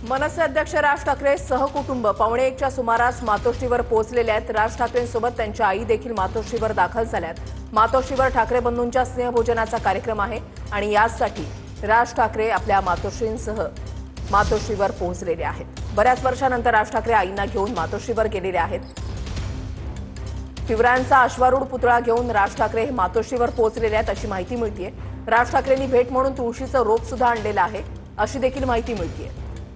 मनसे अध्यक्ष राज ठाकरे सहकुटुंब पावणे एकच्या सुमारास मातोश्रीवर पोहोचलेले आहेत। राज ठाकरेंसोबत त्यांच्या आई देखील मातोश्रीवर दाखल झाल्यात। मातोश्रीवर ठाकरे बंधूंच्या स्नेहभोजनाचा कार्यक्रम आहे आणि यासाठी राज ठाकरे आपल्या मातोश्रींसह मातोश्रीवर पोहोचलेले आहेत। बऱ्याच वर्षांनंतर राज ठाकरे आईंना घेऊन मातोश्रीवर गेलेले आहेत। शिवरायांचा अश्वारूढ पुतळा घेऊन राज ठाकरे हे मातोश्रीवर पोहोचलेले आहेत अशी माहिती मिळतेय। राज ठाकरेंनी भेट म्हणून तुळशीचं रोप सुद्धा आणलेलं आहे अशी देखील माहिती मिळतेय।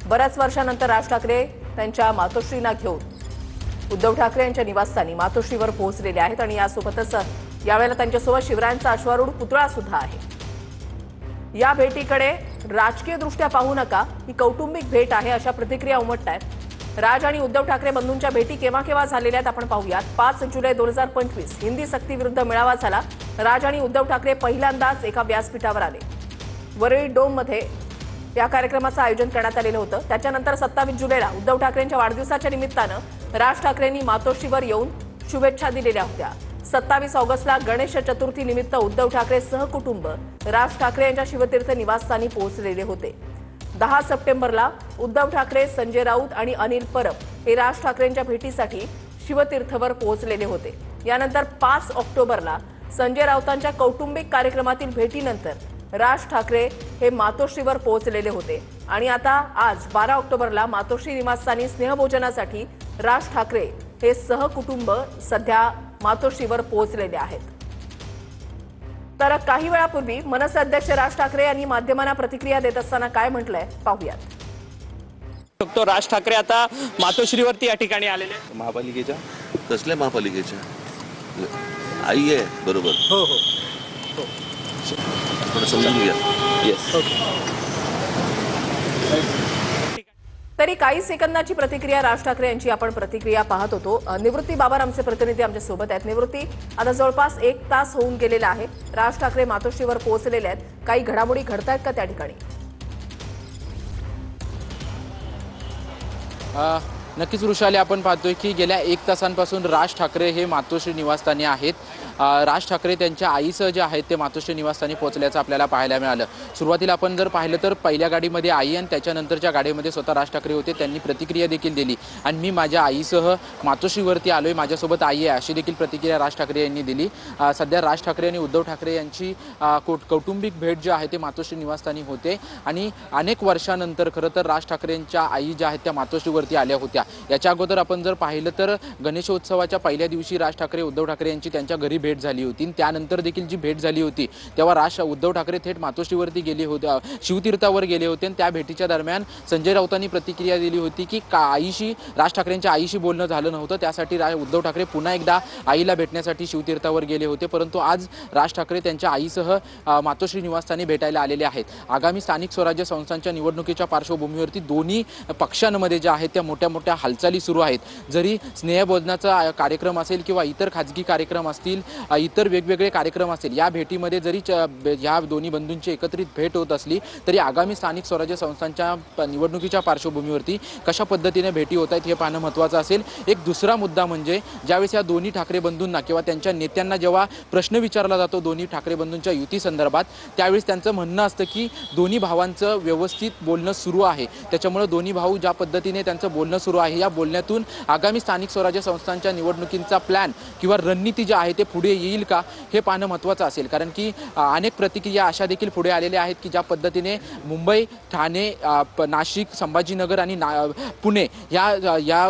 बऱ्याच वर्षांनंतर राज ठाकरे त्यांच्या मातोश्रींना घेऊन उद्धव ठाकरे यांच्या निवासस्थानी मातोश्रीवर पोहोचलेले आहेत आणि यासोबतच यावेळेला त्यांच्यासोबत शिवरायांचा अश्वारूढ पुतळा सुद्धा आहे। या भेटीकडे राजकीयदृष्ट्या पाहू नका, ही कौटुंबिक भेट आहे अशा प्रतिक्रिया उमटतायत। राज आणि उद्धव ठाकरे बंधूंच्या भेटी केव्हा केव्हा झालेल्या आहेत आपण पाहूयात। 5 जुलै 2025 हिंदी सक्तीविरुद्ध मेळावा झाला। राज आणि उद्धव ठाकरे पहिल्यांदाच एका व्यासपीठावर आले। वरळी डोममध्ये या कार्यक्रमाचं आयोजन करण्यात आलेलं होतं। त्याच्यानंतर 27 जुलैला उद्धव ठाकरेंच्या वाढदिवसाच्या निमित्तानं राज ठाकरेंनी मातोश्रीवर येऊन शुभेच्छा दिलेल्या होत्या। 27 ऑगस्टला गणेश चतुर्थी निमित्त उद्धव ठाकरे सहकुटुंब राज ठाकरे यांच्या शिवतीर्थ निवासस्थानी पोहोचलेले होते। 10 सप्टेंबरला उद्धव ठाकरे, संजय राऊत आणि अनिल परब हे राज ठाकरेंच्या भेटीसाठी शिवतीर्थवर पोहोचलेले होते। यानंतर 5 ऑक्टोबरला संजय राऊतांच्या कौटुंबिक कार्यक्रमातील भेटीनंतर राज ठाकरे हे मातोश्रीवर पोहोचलेले होते आणि आता आज 12 ऑक्टोबरला मातोश्री निवासस्थानी स्नेहभोजनासाठी राज ठाकरे हे सहकुटुंब सध्या मातोश्रीवर पोहोचलेले आहेत। तर काही वेळापूर्वी मनसे अध्यक्ष राज ठाकरे यांनी माध्यमांना प्रतिक्रिया देत असताना काय म्हटलंय पाहूयात। तो राज ठाकरे आता मातोश्रीवरती या ठिकाणी आलेले आहेत। महापालिकेच्या कसल्या महापालिकेच्या आई आहे बरोबर। हो हो थोडं समजून घ्या। येस तरी काही सेकंदाची प्रतिक्रिया राज ठाकरे यांची आपण प्रतिक्रिया पाहत होतो। निवृत्ती बाबर आमचे प्रतिनिधी आमच्या सोबत आहेत। निवृत्ती, आता जवळपास 1 तास होऊन गेलेला आहे। राज ठाकरे मातोश्रीवर पोहोचलेले आहेत, काही घडामोडी घडतायत का त्या ठिकाणी? नक्कीच वृषाली, आपण पाहतोय की गेल्या 1 तासांपासून राज ठाकरे हे मातोश्री निवासस्थानी आहेत। राज ठाकरे त्यांच्या आईसह जे आहेत ते मातोश्री निवासस्थानी पोहोचल्याचं आपल्याला पाहायला मिळालं। सुरुवातीला आपण जर पाहिलं तर पहिल्या गाडीमध्ये आई आणि त्याच्यानंतरच्या गाडीमध्ये स्वतः राज ठाकरे होते। त्यांनी प्रतिक्रिया देखील दिली आणि मी माझ्या आईसह मातोश्रीवरती आलोय, माझ्यासोबत आई आहे अशी देखील प्रतिक्रिया राज ठाकरे यांनी दिली। सध्या राज ठाकरे आणि उद्धव ठाकरे यांची कौटुंबिक भेट जी आहे ते मातोश्री निवासस्थानी होते आणि अनेक वर्षानंतर खरं तर राज ठाकरेंच्या आई ज्या आहेत त्या मातोश्रीवरती आल्या होत्या। याच्या अगोदर आपण जर पाहिलं तर गणेशोत्सवाच्या पहिल्या दिवशी राज ठाकरे उद्धव ठाकरे यांची त्यांच्या घरी भेट झाली होती। त्यानंतर देखील जी भेट झाली होती तेव्हा उद्धव ठाकरे थेट मातोश्रीवरती गेले होते, शिवतीर्थावर गेले होते आणि त्या भेटीच्या दरम्यान संजय राऊतांनी प्रतिक्रिया दिली होती की आईशी, राज ठाकरेंच्या आईशी बोलणं झालं नव्हतं, त्यासाठी उद्धव ठाकरे पुन्हा एकदा आईला भेटण्यासाठी शिवतीर्थावर गेले होते। परंतु आज राज ठाकरे त्यांच्या आईसह मातोश्री निवासस्थानी भेटायला आलेले आहेत। आगामी स्थानिक स्वराज्य संस्थांच्या निवडणुकीच्या पार्श्वभूमीवरती दोन्ही पक्षांमध्ये ज्या आहेत त्या मोठ्या मोठ्या हालचाली सुरू आहेत। जरी स्नेहभोजनाचा कार्यक्रम असेल किंवा इतर खाजगी कार्यक्रम असतील, इतर वेगवेगळे कार्यक्रम असतील, या भेटीमध्ये जरी या दोन्ही बंधूंची एकत्रित भेट होत असली तरी आगामी स्थानिक स्वराज्य संस्थांच्या निवडणुकीच्या पार्श्वभूमीवरती कशा पद्धतीने भेटी होत आहेत हे पाहणं महत्त्वाचं असेल। एक दुसरा मुद्दा म्हणजे ज्यावेळेस या दोन्ही ठाकरे बंधूंना किंवा त्यांच्या नेत्यांना जेव्हा प्रश्न विचारला जातो दोन्ही ठाकरे बंधूंच्या युती संदर्भात, त्यावेळेस त्यांचं म्हणणं असतं की दोन्ही भावांचं व्यवस्थित बोलणं सुरू आहे। त्याच्यामुळे दोन्ही भाऊ ज्या पद्धतीने त्यांचं बोलणं सुरू आहे या बोलण्यातून आगामी स्थानिक स्वराज्य संस्थांच्या निवडणुकींचा प्लॅन किंवा रणनीती जी आहे ते पुढे येईल का हे पाहणं महत्त्वाचं असेल। कारण की अनेक प्रतिक्रिया अशा देखील पुढे आलेल्या आहेत की ज्या पद्धतीने मुंबई, ठाणे, नाशिक, संभाजीनगर आणि पुणे या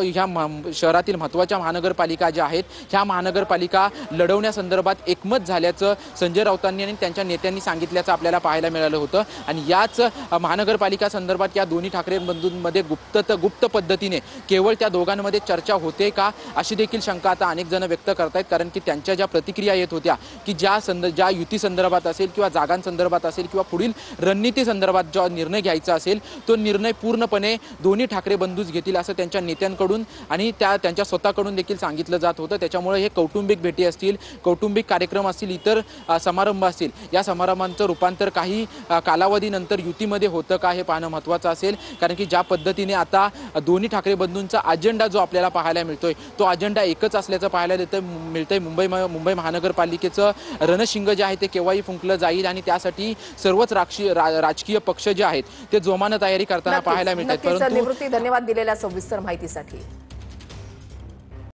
शहरातील महत्त्वाच्या महानगरपालिका ज्या आहेत ह्या महानगरपालिका लढवण्यासंदर्भात एकमत झाल्याचं संजय राऊतांनी आणि त्यांच्या नेत्यांनी सांगितल्याचं आपल्याला पाहायला मिळालं होतं। आणि याच महानगरपालिका संदर्भात या दोन्ही ठाकरे बंधूंमध्ये गुप्त पद्धतीने केवळ त्या दोघांमध्ये चर्चा होते का अशी देखील शंका आता अनेक जण व्यक्त करतायत। कारण की त्यांच्या ज्या प्रतिक्रिया येत होत्या की ज्या युती संदर्भात असेल किंवा जागांसंदर्भात असेल किंवा पुढील रणनीती संदर्भात जो निर्णय घ्यायचा असेल तो निर्णय पूर्णपणे दोन्ही ठाकरे बंधूच घेतील असं त्यांच्या नेत्यांकडून आणि त्यांच्या स्वतःकडून देखील सांगितलं जात होतं। त्याच्यामुळे हे कौटुंबिक भेटी असतील, कौटुंबिक कार्यक्रम असतील, इतर समारंभ असतील, या समारंभांचं रूपांतर काही कालावधीनंतर युतीमध्ये होतं का हे पाहणं महत्त्वाचं असेल। कारण की ज्या पद्धतीने आता दोन्ही ठाकरे बंधूंचा अजेंडा जो आपल्याला पाहायला मिळतोय तो अजेंडा एकच असल्याचं पाहायला मिळतंय। मुंबई मुंबई महानगरपालिकेचं रणशिंग जे आहे ते केव्हाही फुंकलं जाईल आणि त्यासाठी सर्वच राजकीय पक्ष जे आहेत ते जोमानं तयारी करताना पाहायला मिळतात. नक्कीच निवृत्ती, धन्यवाद दिलेल्या सविस्तर माहितीसाठी.